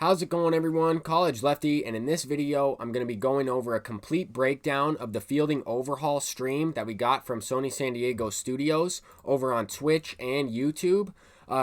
How's it going, everyone? College Lefty, and in this video I'm going to be going over a complete breakdown of the fielding overhaul stream that we got from Sony San Diego Studios over on Twitch and YouTube.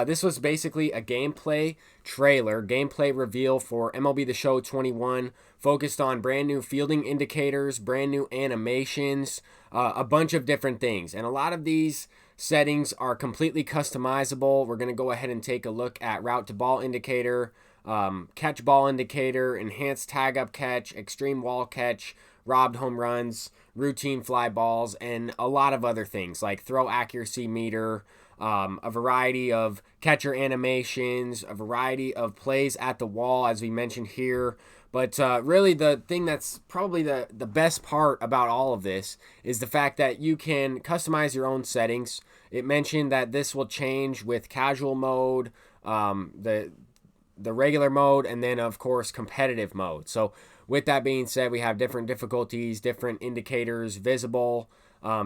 This was basically a gameplay trailer, gameplay reveal for MLB The Show 21, focused on brand new fielding indicators, brand new animations, a bunch of different things, and a lot of these settings are completely customizable. We're going to go ahead and take a look at route to ball indicator, catch ball indicator, enhanced tag up catch, extreme wall catch, robbed home runs, routine fly balls, and a lot of other things like throw accuracy meter, a variety of catcher animations, a variety of plays at the wall, as we mentioned here. But really the thing that's probably the best part about all of this is the fact that you can customize your own settings. It mentioned that this will change with casual mode, the regular mode, and then of course competitive mode. So with that being said, we have different difficulties, different indicators visible,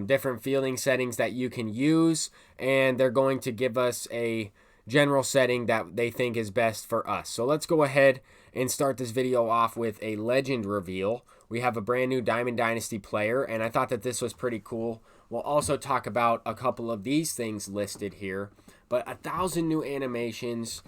different fielding settings that you can use, and they're going to give us a general setting that they think is best for us. So let's go ahead and start this video off with a legend reveal. We have a brand new Diamond Dynasty player, and I thought that this was pretty cool. We'll also talk about a couple of these things listed here, but 1,000 new animations.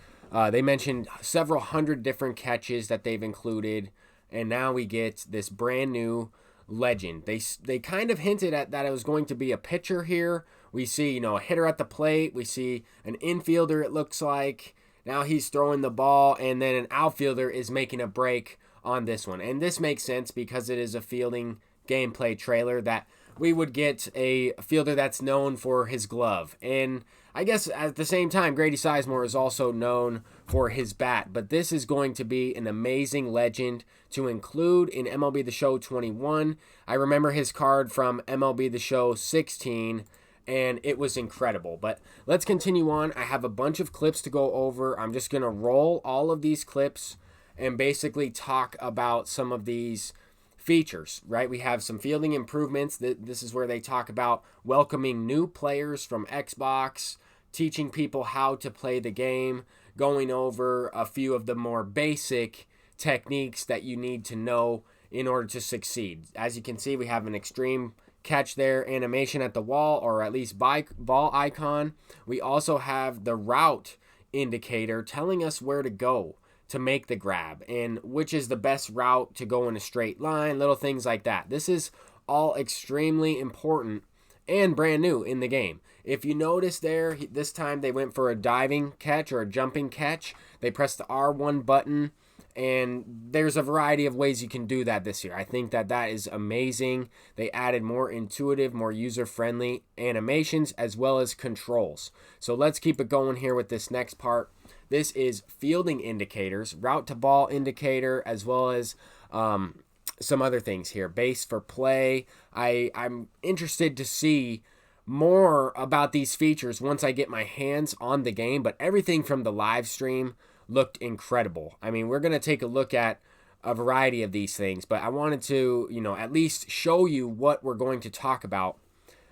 They mentioned several hundred different catches that they've included, and now we get this brand new legend. They kind of hinted at that it was going to be a pitcher here. We see, a hitter at the plate. We see an infielder, it looks like. Now he's throwing the ball, and then an outfielder is making a break on this one. And this makes sense because it is a fielding gameplay trailer that we would get a fielder that's known for his glove. And I guess at the same time, Grady Sizemore is also known for his bat. But this is going to be an amazing legend to include in MLB The Show 21. I remember his card from MLB The Show 16, and it was incredible. But let's continue on. I have a bunch of clips to go over. I'm just going to roll all of these clips and basically talk about some of these features, right? We have some fielding improvements. This is where they talk about welcoming new players from Xbox, teaching people how to play the game, going over a few of the more basic techniques that you need to know in order to succeed. As you can see, we have an extreme catch there animation at the wall, or at least ball icon. We also have the route indicator telling us where to go to make the grab and which is the best route to go in a straight line, little things like that. This is all extremely important and brand new in the game. If you notice there, this time they went for a diving catch or a jumping catch. They pressed the R1 button, and there's a variety of ways you can do that this year. I think that is amazing. They added more intuitive, more user-friendly animations as well as controls. So let's keep it going here with this next part. This is fielding indicators, route to ball indicator, as well as some other things here. Base for play. I'm interested to see more about these features once I get my hands on the game, but everything from the live stream looked incredible. I mean, we're going to take a look at a variety of these things, but I wanted to, at least show you what we're going to talk about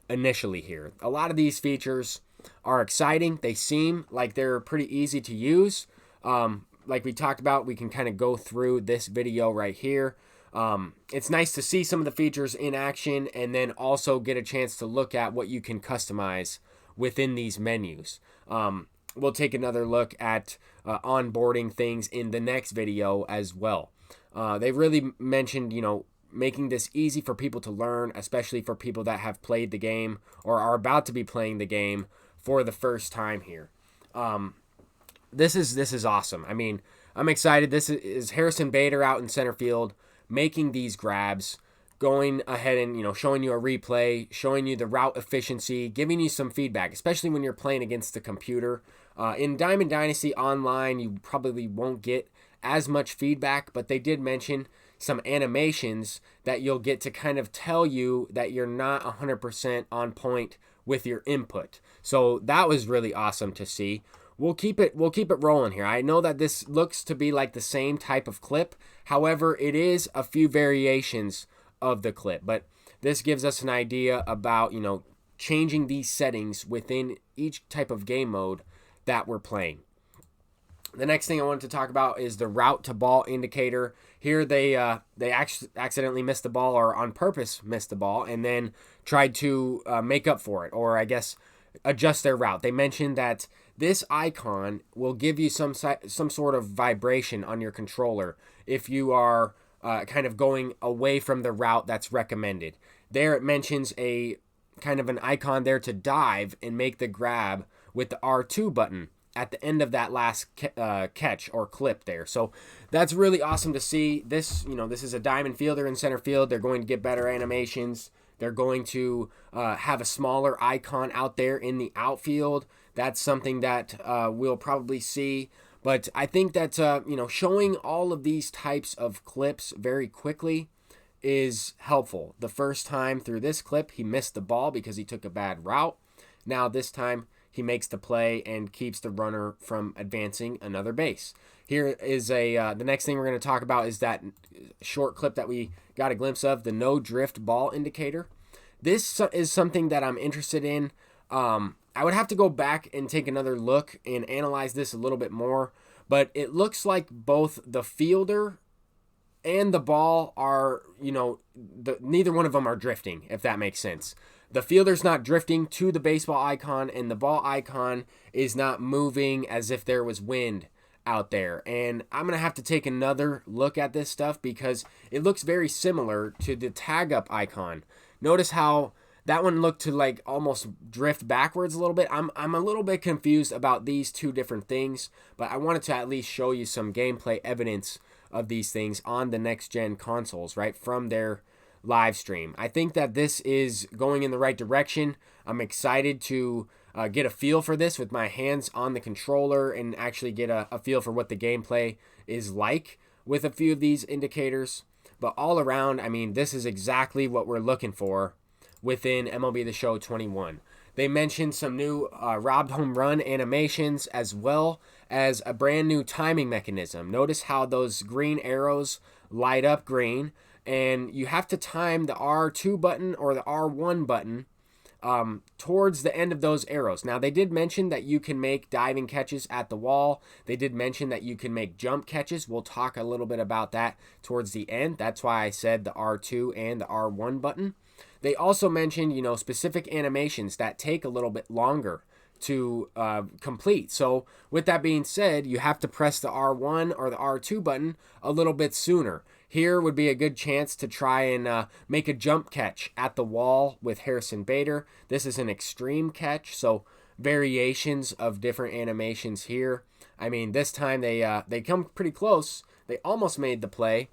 initially here. A lot of these features are exciting. They seem like they're pretty easy to use. Like we talked about, we can kind of go through this video right here. It's nice to see some of the features in action and then also get a chance to look at what you can customize within these menus. We'll take another look at onboarding things in the next video as well. They really mentioned, making this easy for people to learn, especially for people that have played the game or are about to be playing the game for the first time here. This is awesome. I mean, I'm excited. This is Harrison Bader out in center field making these grabs, going ahead and, showing you a replay, showing you the route efficiency, giving you some feedback, especially when you're playing against the computer. In Diamond Dynasty Online, you probably won't get as much feedback, but they did mention some animations that you'll get to kind of tell you that you're not 100% on point with your input. So that was really awesome to see. We'll keep it rolling here. I know that this looks to be like the same type of clip. However, it is a few variations of the clip, but this gives us an idea about, changing these settings within each type of game mode that we're playing. The next thing I wanted to talk about is the route to ball indicator. Here they actually accidentally missed the ball, or on purpose missed the ball, and then tried to make up for it, or I guess adjust their route. They mentioned that this icon will give you some sort of vibration on your controller if you are kind of going away from the route that's recommended. There it mentions a kind of an icon there to dive and make the grab with the R2 button at the end of that last catch or clip there. So that's really awesome to see. This, this is a diamond fielder in center field. They're going to get better animations. They're going to have a smaller icon out there in the outfield. That's something that we'll probably see. But I think that, showing all of these types of clips very quickly is helpful. The first time through this clip, he missed the ball because he took a bad route. Now this time, he makes the play and keeps the runner from advancing another base. Here is the next thing we're going to talk about is that short clip that we got a glimpse of, the no drift ball indicator. This is something that I'm interested in. I would have to go back and take another look and analyze this a little bit more, but it looks like both the fielder and the ball are, neither one of them are drifting, if that makes sense. The fielder's not drifting to the baseball icon, and the ball icon is not moving as if there was wind out there. And I'm going to have to take another look at this stuff because it looks very similar to the tag up icon. Notice how that one looked to like almost drift backwards a little bit. I'm a little bit confused about these two different things, but I wanted to at least show you some gameplay evidence of these things on the next gen consoles, right, from their live stream. I think that this is going in the right direction. I'm excited to get a feel for this with my hands on the controller and actually get a feel for what the gameplay is like with a few of these indicators. But all around, I mean, this is exactly what we're looking for within MLB The Show 21. They mentioned some new robbed home run animations as well as a brand new timing mechanism. Notice how those green arrows light up green, and you have to time the R2 button or the R1 button towards the end of those arrows. Now, they did mention that you can make diving catches at the wall. They did mention that you can make jump catches. We'll talk a little bit about that towards the end. That's why I said the R2 and the R1 button. They also mentioned, specific animations that take a little bit longer to complete. So with that being said, you have to press the R1 or the R2 button a little bit sooner. Here would be a good chance to try and make a jump catch at the wall with Harrison Bader. This is an extreme catch, so variations of different animations here. I mean, this time they come pretty close. They almost made the play,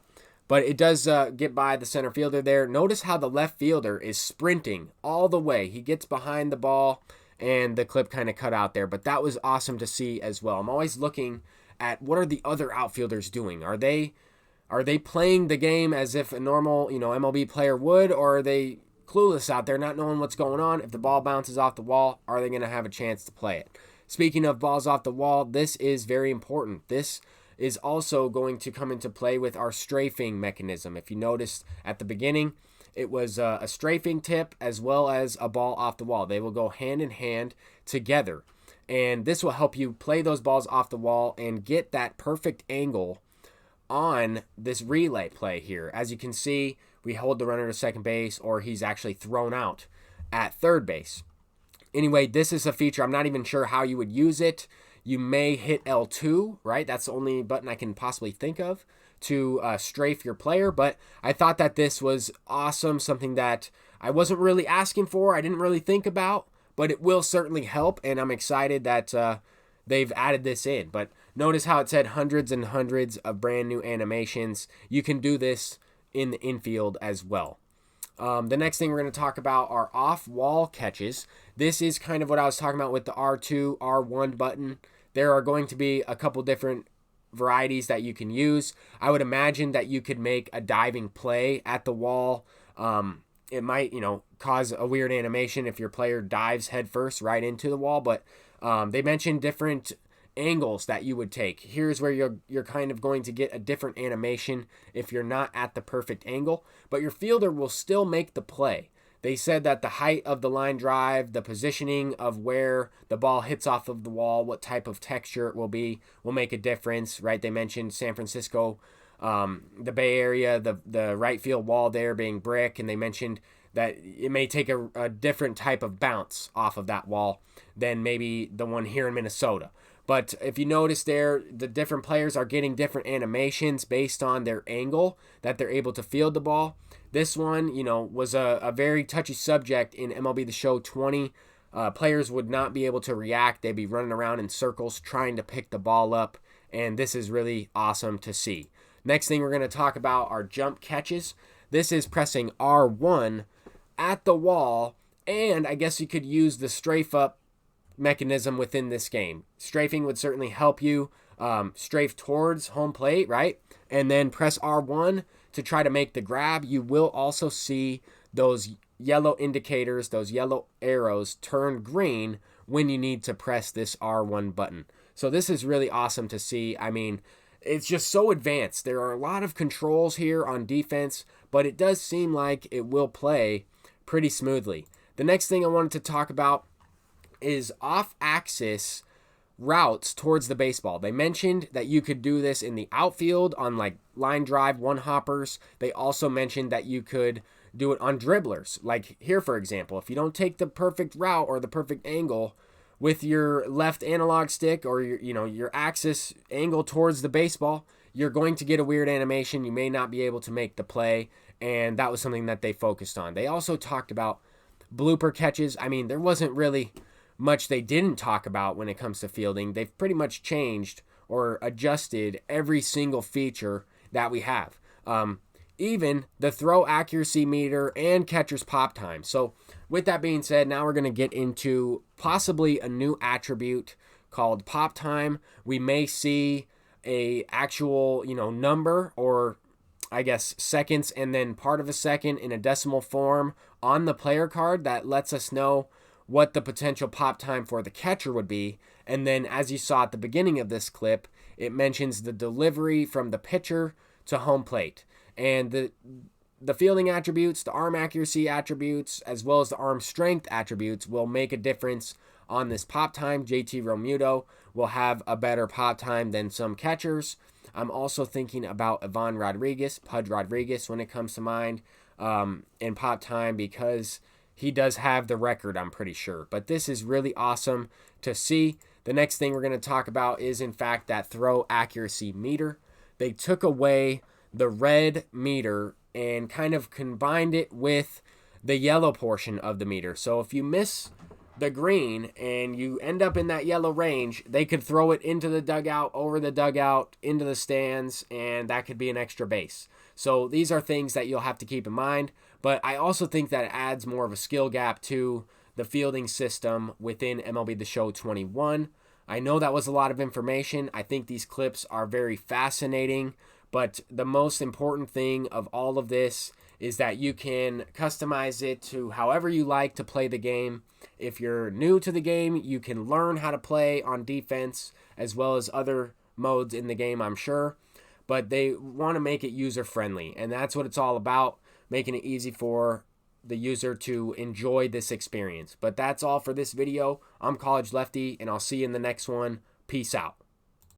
but it does get by the center fielder there. Notice how the left fielder is sprinting all the way. He gets behind the ball, and the clip kind of cut out there, but that was awesome to see as well. I'm always looking at what are the other outfielders doing. Are they playing the game as if a normal, MLB player would, or are they clueless out there, not knowing what's going on? If the ball bounces off the wall, are they going to have a chance to play it? Speaking of balls off the wall, this is very important. This is also going to come into play with our strafing mechanism. If you noticed at the beginning, it was a strafing tip as well as a ball off the wall. They will go hand in hand together. And this will help you play those balls off the wall and get that perfect angle on this relay play here. As you can see, we hold the runner to second base, or he's actually thrown out at third base. Anyway, this is a feature. I'm not even sure how you would use it. You may hit L2, right? That's the only button I can possibly think of to strafe your player, but I thought that this was awesome, something that I wasn't really asking for, I didn't really think about, but it will certainly help, and I'm excited that they've added this in. But notice how it said hundreds and hundreds of brand new animations. You can do this in the infield as well. The next thing we're going to talk about are off-wall catches. This is kind of what I was talking about with the R2, R1 button. There are going to be a couple different varieties that you can use. I would imagine that you could make a diving play at the wall. It might, cause a weird animation if your player dives headfirst right into the wall, but they mentioned different angles that you would take. Here's where you're kind of going to get a different animation if you're not at the perfect angle, but your fielder will still make the play. They said that the height of the line drive, the positioning of where the ball hits off of the wall, what type of texture it will be, will make a difference, right? They mentioned San Francisco, the Bay Area, the right field wall there being brick, and they mentioned that it may take a different type of bounce off of that wall than maybe the one here in Minnesota. But if you notice there, the different players are getting different animations based on their angle that they're able to field the ball. This one, was a very touchy subject in MLB The Show 20. Players would not be able to react. They'd be running around in circles trying to pick the ball up, and this is really awesome to see. Next thing we're going to talk about are jump catches. This is pressing R1 at the wall, and I guess you could use the strafe up mechanism within this game. Strafing would certainly help you strafe towards home plate, right? And then press R1 to try to make the grab. You will also see those yellow indicators, those yellow arrows turn green when you need to press this R1 button. So this is really awesome to see. I mean, it's just so advanced. There are a lot of controls here on defense, but it does seem like it will play pretty smoothly. The next thing I wanted to talk about is off-axis routes towards the baseball. They mentioned that you could do this in the outfield on like line drive one-hoppers. They also mentioned that you could do it on dribblers. Like here, for example, if you don't take the perfect route or the perfect angle with your left analog stick or your axis angle towards the baseball, you're going to get a weird animation. You may not be able to make the play, and that was something that they focused on. They also talked about blooper catches. I mean, there wasn't really much they didn't talk about when it comes to fielding. They've pretty much changed or adjusted every single feature that we have. Even the throw accuracy meter and catcher's pop time. So with that being said, now we're going to get into possibly a new attribute called pop time. We may see a actual, number, or I guess seconds and then part of a second in a decimal form on the player card that lets us know what the potential pop time for the catcher would be. And then, as you saw at the beginning of this clip, it mentions the delivery from the pitcher to home plate. And the fielding attributes, the arm accuracy attributes, as well as the arm strength attributes will make a difference on this pop time. JT Realmuto will have a better pop time than some catchers. I'm also thinking about Ivan Rodriguez, Pudge Rodriguez, when it comes to mind in pop time, because he does have the record, I'm pretty sure. But this is really awesome to see. The next thing we're going to talk about is, in fact, that throw accuracy meter. They took away the red meter and kind of combined it with the yellow portion of the meter. So if you miss the green and you end up in that yellow range, they could throw it into the dugout, over the dugout, into the stands, and that could be an extra base. So these are things that you'll have to keep in mind. But I also think that it adds more of a skill gap to the fielding system within MLB The Show 21. I know that was a lot of information. I think these clips are very fascinating. But the most important thing of all of this is that you can customize it to however you like to play the game. If you're new to the game, you can learn how to play on defense as well as other modes in the game, I'm sure. But they want to make it user-friendly, and that's what it's all about, making it easy for the user to enjoy this experience. But that's all for this video. I'm College Lefty, and I'll see you in the next one. Peace out.